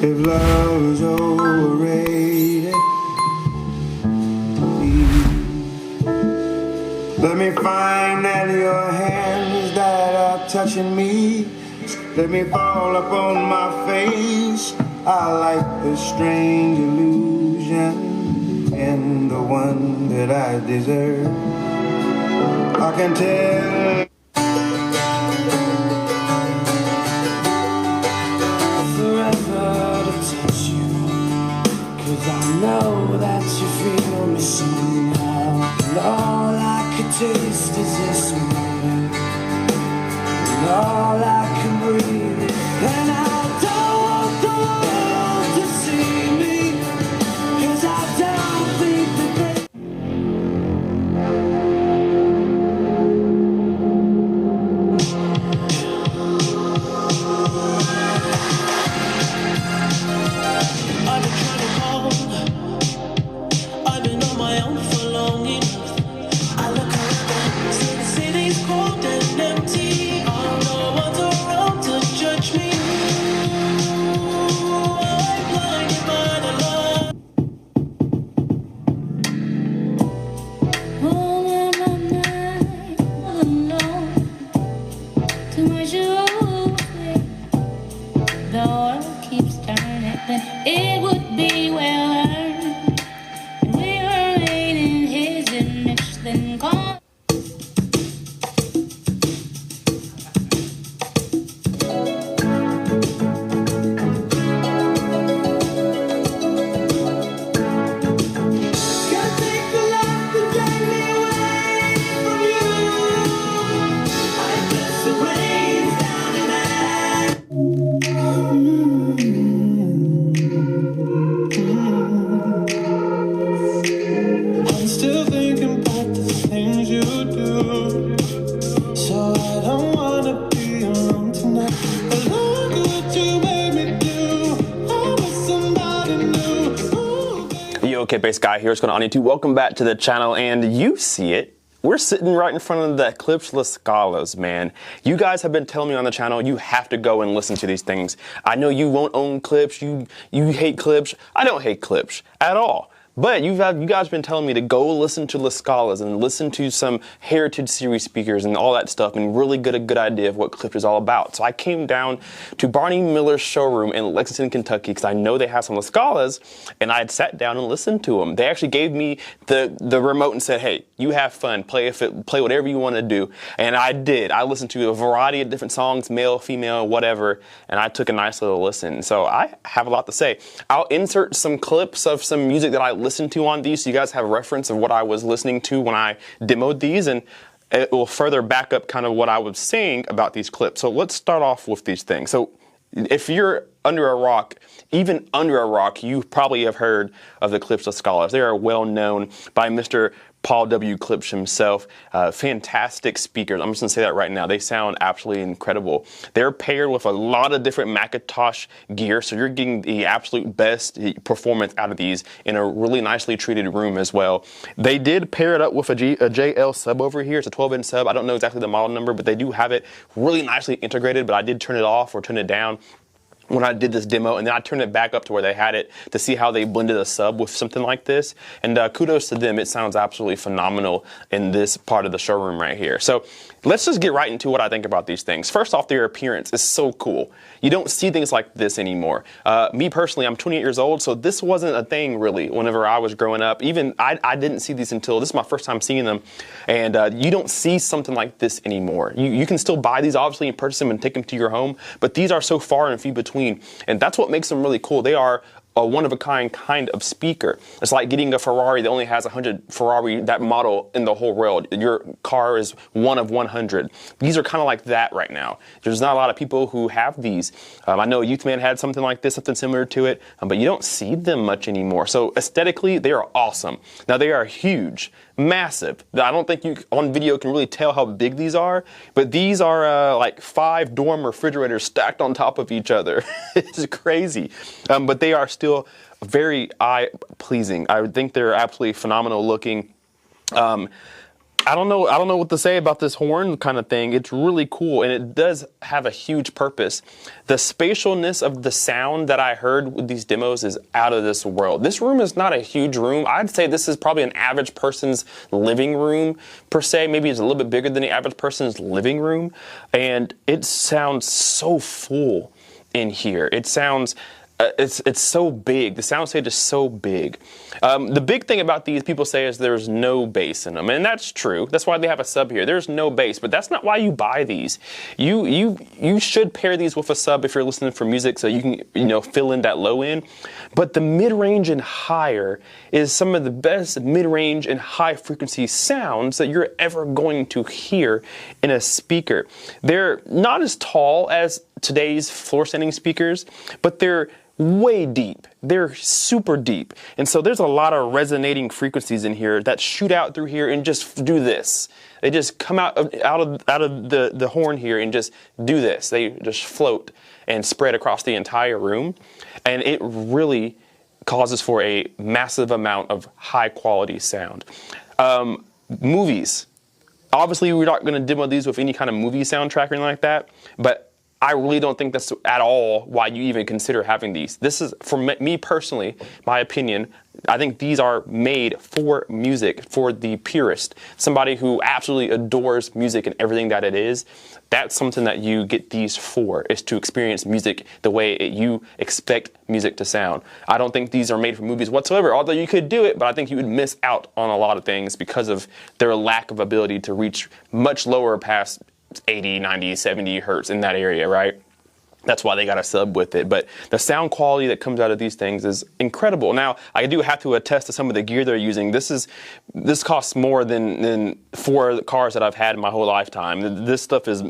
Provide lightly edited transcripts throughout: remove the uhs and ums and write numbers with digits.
if love is overrated, let me find that your hands that are touching me. Let me fall upon my face. I like the strange illusion and the one that I deserve. I can tell forever to touch you, 'cause I know that you feel me somehow. And all I could taste is this moment, and all I can breathe is, and I don't want the world to see me, 'cause I don't think that they it would be well earned. We were made in his image, then gone. Can't take the life that take me away from you. I guess it rains down in I'm still thinking about the things you do, so I don't wanna be alone tonight. But look what you made me do. I was somebody new. Ooh, Yo, Kpaceguy here. What's going on YouTube? Welcome back to the channel, and you see it. We're sitting right in front of the Klipsch Scalas, man. You guys have been telling me on the channel you have to go and listen to these things. I know you won't own Klipsch. You hate Klipsch. I don't hate Klipsch at all. But you guys have been telling me to go listen to the Scalas and listen to some Heritage Series speakers and all that stuff and really get a good idea of what Klipsch is all about. So I came down to Barney Miller's showroom in Lexington, Kentucky, because I know they have some Scalas, and I had sat down and listened to them. They actually gave me the remote and said, hey, you have fun, play whatever you want to do. And I did. I listened to a variety of different songs, male, female, whatever, and I took a nice little listen. So I have a lot to say. I'll insert some clips of some music that I listened to on these so you guys have a reference of what I was listening to when I demoed these, and it will further back up kind of what I was saying about these clips. So let's start off with these things. So if you're under a rock, even under a rock, you probably have heard of the Klipsch Scalas. They are well known by Mr. Paul W. Klipsch himself. Fantastic speakers. I'm just going to say that right now. They sound absolutely incredible. They're paired with a lot of different Macintosh gear, so you're getting the absolute best performance out of these in a really nicely treated room as well. They did pair it up with a JL sub over here. It's a 12-inch sub. I don't know exactly the model number, but they do have it really nicely integrated, but I did turn it off or turn it down when I did this demo, and then I turned it back up to where they had it to see how they blended a sub with something like this. And kudos to them. It sounds absolutely phenomenal in this part of the showroom right here. So let's just get right into what I think about these things. First off, their appearance is so cool. You don't see things like this anymore. Me personally, I'm 28 years old, so this wasn't a thing really whenever I was growing up. Even I didn't see these until this is my first time seeing them. And you don't see something like this anymore. You can still buy these obviously and purchase them and take them to your home, but these are so far and few between. And that's what makes them really cool. They are a one-of-a-kind kind of speaker. It's like getting a Ferrari that only has 100 Ferrari, that model in the whole world. Your car is one of 100. These are kind of like that right now. There's not a lot of people who have these. I know Youthman had something like this, something similar to it, but you don't see them much anymore. So aesthetically, they are awesome. Now they are huge, massive. I don't think you on video can really tell how big these are, but these are like 5 dorm refrigerators stacked on top of each other. It's crazy, but they are still very eye-pleasing. I would think they're absolutely phenomenal looking. I don't know what to say about this horn kind of thing. It's really cool, and it does have a huge purpose. The spatialness of the sound that I heard with these demos is out of this world. This room is not a huge room. I'd say this is probably an average person's living room per se. Maybe it's a little bit bigger than the average person's living room, and it sounds so full in here. It sounds it's so big. The soundstage is so big. The big thing about these, people say, is there's no bass in them, and that's true. That's why they have a sub here. There's no bass, but that's not why you buy these. You should pair these with a sub if you're listening for music, so you can fill in that low end. But the mid-range and higher is some of the best mid-range and high-frequency sounds that you're ever going to hear in a speaker. They're not as tall as today's floor-standing speakers, but they're way deep. They're super deep. And so there's a lot of resonating frequencies in here that shoot out through here and just do this. They just come out of the horn here and just do this. They just float and spread across the entire room. And it really causes for a massive amount of high quality sound. Movies. Obviously, we're not going to demo these with any kind of movie soundtrack or anything like that, but I really don't think that's at all why you even consider having these. This is, for me personally, my opinion, I think these are made for music, for the purist. Somebody who absolutely adores music and everything that it is. That's something that you get these for, is to experience music the way you expect music to sound. I don't think these are made for movies whatsoever, although you could do it, but I think you would miss out on a lot of things because of their lack of ability to reach much lower past 80, 90, 70 hertz in that area, right? That's why they got a sub with it. But the sound quality that comes out of these things is incredible. Now, I do have to attest to some of the gear they're using. This costs more than 4 cars that I've had in my whole lifetime. This stuff is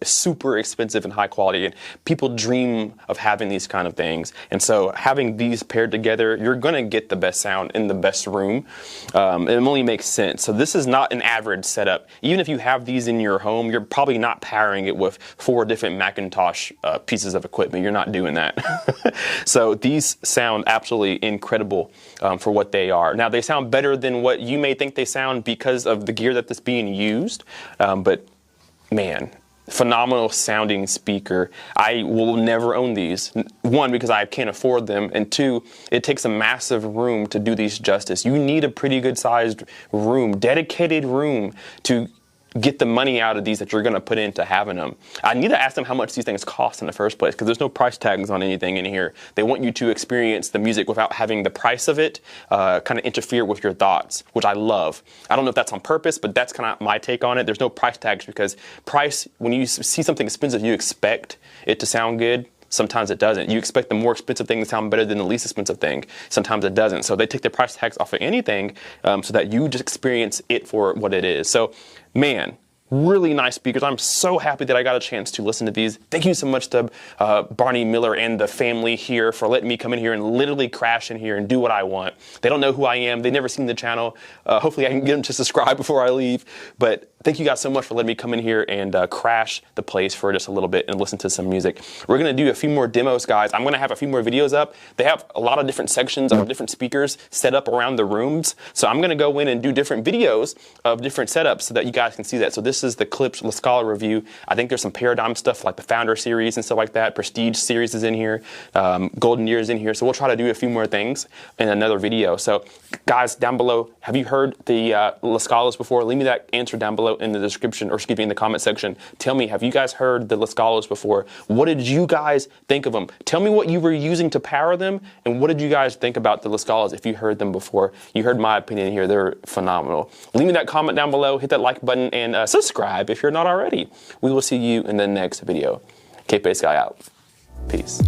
super expensive and high quality, and people dream of having these kind of things. And so having these paired together, you're going to get the best sound in the best room. It only makes sense. So this is not an average setup. Even if you have these in your home, you're probably not powering it with 4 different Macintosh pieces of equipment. You're not doing that. So these sound absolutely incredible for what they are. Now, they sound better than what you may think they sound because of the gear that's being used, but man, phenomenal sounding speaker. I will never own these. 1, because I can't afford them, and 2, it takes a massive room to do these justice. You need a pretty good sized room, dedicated room, to get the money out of these that you're going to put into having them. I need to ask them how much these things cost in the first place, because there's no price tags on anything in here. They want you to experience the music without having the price of it kind of interfere with your thoughts, which I love. I don't know if that's on purpose, but that's kind of my take on it. There's no price tags, because price, when you see something expensive, you expect it to sound good. Sometimes it doesn't. You expect the more expensive thing to sound better than the least expensive thing. Sometimes it doesn't. So they take the price tags off of anything so that you just experience it for what it is. So, man, really nice speakers. I'm so happy that I got a chance to listen to these. Thank you so much to Barney Miller and the family here for letting me come in here and literally crash in here and do what I want. They don't know who I am. They've never seen the channel. Hopefully I can get them to subscribe before I leave. But thank you guys so much for letting me come in here and crash the place for just a little bit and listen to some music. We're going to do a few more demos, guys. I'm going to have a few more videos up. They have a lot of different sections of different speakers set up around the rooms. So I'm going to go in and do different videos of different setups so that you guys can see that. So this is the Klipsch Scala review. I think there's some Paradigm stuff like the Founder series and stuff like that. Prestige series is in here. Golden Year is in here. So we'll try to do a few more things in another video. So guys, down below, have you heard the Scalas before? Leave me that answer down below in the description, or excuse me, in the comment section. Tell me, have you guys heard the Scalas before? What did you guys think of them? Tell me what you were using to power them, and what did you guys think about the Scalas if you heard them before? You heard my opinion here. They're phenomenal. Leave me that comment down below, hit that like button, and subscribe if you're not already. We will see you in the next video. Kpaceguy out. Peace.